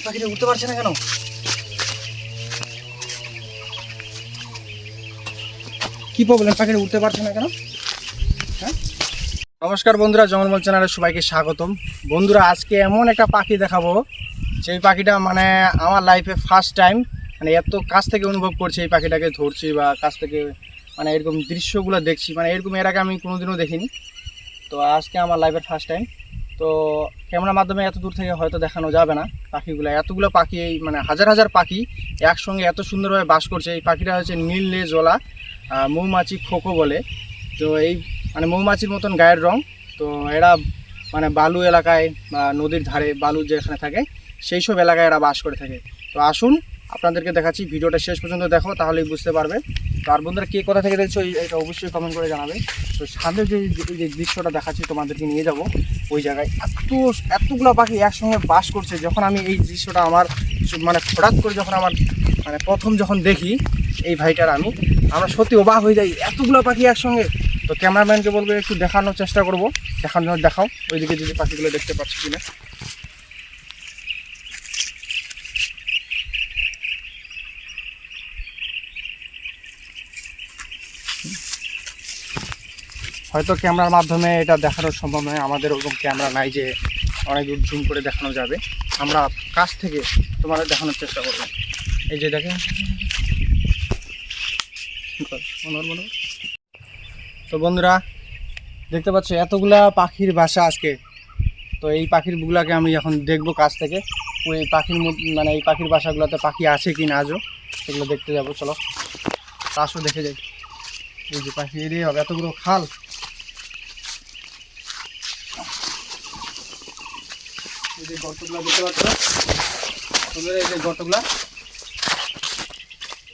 পাখিটা উঠতে পারছে না কেন? কি প্রবলেম, পাখিটা উঠতে পারছে না কেন? হ্যাঁ, নমস্কার বন্ধুরা, জঙ্গলমহল চ্যানেলে সবাইকে স্বাগতম। বন্ধুরা, আজকে এমন একটা পাখি দেখাবো, সেই পাখিটা মানে আমার লাইফে ফার্স্ট টাইম, মানে এত কাছ থেকে অনুভব করছি, এই পাখিটাকে ধরছি বা কাছ থেকে মানে এরকম দৃশ্যগুলো দেখছি, মানে এরকম এর আগে আমি কোনোদিনও দেখিনি। তো আজকে আমার লাইফের ফার্স্ট টাইম। তো ক্যামেরার মাধ্যমে এত দূর থেকে হয়তো দেখানো যাবে না পাখিগুলো, এতগুলো পাখি, এই মানে হাজার হাজার পাখি একসঙ্গে এত সুন্দরভাবে বাস করছে। এই পাখিটা হচ্ছে নীল লেজওয়ালা মৌমাছি খোকো বলে। তো এই মানে মৌমাছির মতন গায়ের রং। তো এরা মানে বালু এলাকায় বা নদীর ধারে বালু যেখানে থাকে সেই সব এলাকায় এরা বাস করে থাকে। তো আসুন আপনাদেরকে দেখাচ্ছি, ভিডিওটা শেষ পর্যন্ত দেখো, তাহলেই বুঝতে পারবে। তো আর বন্ধুরা, কে কোথা থেকে দেখছো এটা অবশ্যই কমেন্ট করে জানাবে। তো সামনে যে দৃশ্যটা দেখাচ্ছি তোমাদেরকে নিয়ে যাব ওই জায়গায়। এতগুলো পাখি একসঙ্গে বাস করছে। যখন আমি এই দৃশ্যটা আমার মানে হঠাৎ করে যখন আমার মানে প্রথম যখন দেখি এই ভাইটার আমরা সত্যি অবাক হয়ে যাই, এতগুলো পাখি একসঙ্গে। তো ক্যামেরাম্যানকে বলবো একটু দেখানোর চেষ্টা করবো, দেখাও ওইদিকে যদি পাখিগুলো দেখতে পাচ্ছি কিনা। হয়তো ক্যামেরার মাধ্যমে এটা দেখানো সম্ভব নয়, আমাদের ওরকম ক্যামেরা নাই যে অনেক দূর জুম করে দেখানো যাবে। আমরা কাছ থেকে তোমাদের দেখানোর চেষ্টা করবো। এই যে দেখেন, তো বন্ধুরা দেখতে পাচ্ছ এতগুলা পাখির বাসা আজকে। তো এই পাখিরগুলাকে আমি এখন দেখবো কাছ থেকে, ওই পাখির মানে এই পাখির বাসাগুলোতে পাখি আছে কি না আজও, সেগুলো দেখতে যাবো। চলো আসো দেখে যাই। এই যে পাখি এরিয়ে হবে, এতগুলো খাল। এই যে গর্তগুলা দেখতে পাচ্ছ, এই যে গর্তগুলা,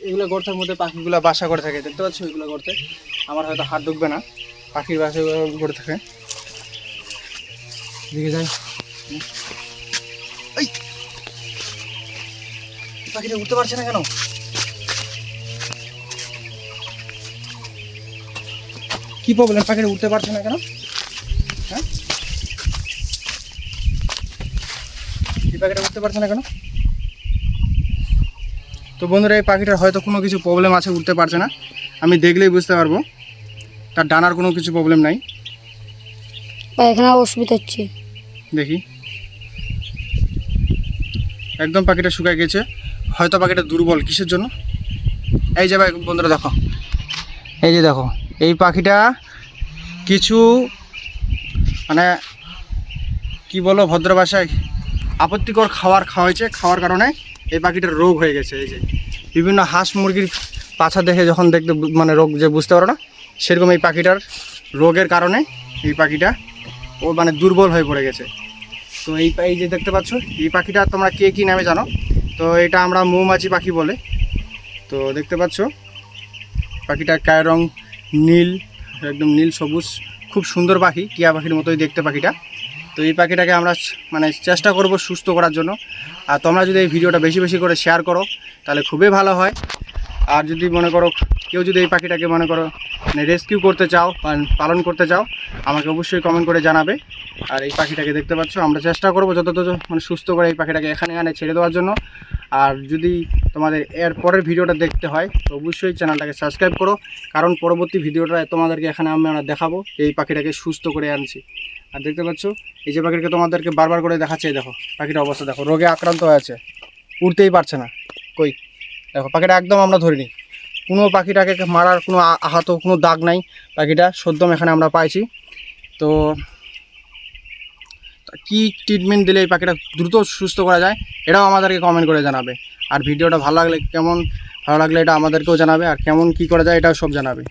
এগুলো গর্তের মধ্যে পাখিগুলো বাসা করে থাকে, দেখতে পাচ্ছ এগুলো গর্তে। আমার হয়তো হাত ঢুকবে না, পাখির বাসা করে থাকে। দিকে যাই, এই পাখিটা উঠতে পারছে না কেন? কি প্রবলেম, পাখিটা উঠতে পারছে না কেন? হ্যাঁ, এই পাখিটা উঠতে পারছে না কেন? তো বন্ধুরা, এই পাখিটার হয়তো কোনো কিছু প্রবলেম আছে, উঠতে পারছে না। আমি দেখলেই বুঝতে পারবো, তার ডানার কোনো কিছু প্রবলেম নাই। এখানে অসুবিধা হচ্ছে, দেখি একদম পাখিটা শুকায় গেছে। হয়তো পাখিটা দুর্বল, কিসের জন্য? এই যে ভাই বন্ধুরা দেখো, এই যে দেখো, এই পাখিটা কিছু মানে কি বলো ভদ্র ভাষায়, আপত্তিকর খাওয়াইছে, খাওয়ার কারণে এই পাখিটার রোগ হয়ে গেছে। এই যে বিভিন্ন হাঁস মুরগির পাছা দেখে যখন দেখতে মানে রোগ যে বুঝতে পারো না, সেরকম এই পাখিটার রোগের কারণে এই পাখিটা ও মানে দুর্বল হয়ে পড়ে গেছে। তো এই যে দেখতে পাচ্ছ, এই পাখিটা তোমরা কে কী নামে জানো? তো এটা আমরা মৌমাছি পাখি বলে। তো দেখতে পাচ্ছ পাখিটার গায়ের রং নীল, একদম নীল সবুজ, খুব সুন্দর পাখি, টিয়া পাখির মতোই দেখতে পাখিটা। তো এই পাখিটাকে আমরা মানে চেষ্টা করব সুস্থ করার জন্য। আর তোমরা যদি এই ভিডিওটা বেশি বেশি করে শেয়ার করো তাহলে খুবই ভালো হয়। আর যদি মনে করো কেউ যদি এই পাখিটাকে মনে করো মানে রেস্কিউ করতে চাও, পালন করতে চাও, আমাকে অবশ্যই কমেন্ট করে জানাবে। আর এই পাখিটাকে দেখতে পাচ্ছ, আমরা চেষ্টা করবো যতটা মানে সুস্থ করে এই পাখিটাকে এখানে ছেড়ে দেওয়ার জন্য। আর যদি তোমাদের এর পরের ভিডিওটা দেখতে হয় তো অবশ্যই চ্যানেলটাকে সাবস্ক্রাইব করো, কারণ পরবর্তী ভিডিওটা তোমাদেরকে এখানে আমরা দেখাবো এই পাখিটাকে সুস্থ করে আনছি। আর দেখতে পাচ্ছ এই যে পাখিটাকে তোমাদেরকে বারবার করে দেখাচ্ছে, দেখো পাখিটার অবস্থা দেখো, রোগে আক্রান্ত হয়ে আছে, উঠতেই পারছে না। কই দেখো পাখিটা একদম আমরা ধরিনি, কোনো পাখিটাকে মারার কোনো আহত কোনো দাগ নাই, পাখিটা সদ্যম এখানে আমরা পাইছি। তো কি ট্রিটমেন্ট দিলে এই পাখিটা দ্রুত সুস্থ করা যায় এটাও আমাদেরকে কমেন্ট করে জানাবে। আর ভিডিওটা ভালো লাগলে এটা আমাদেরকেও জানাবে, আর কেমন কি করা যায় এটাও সব জানাবে।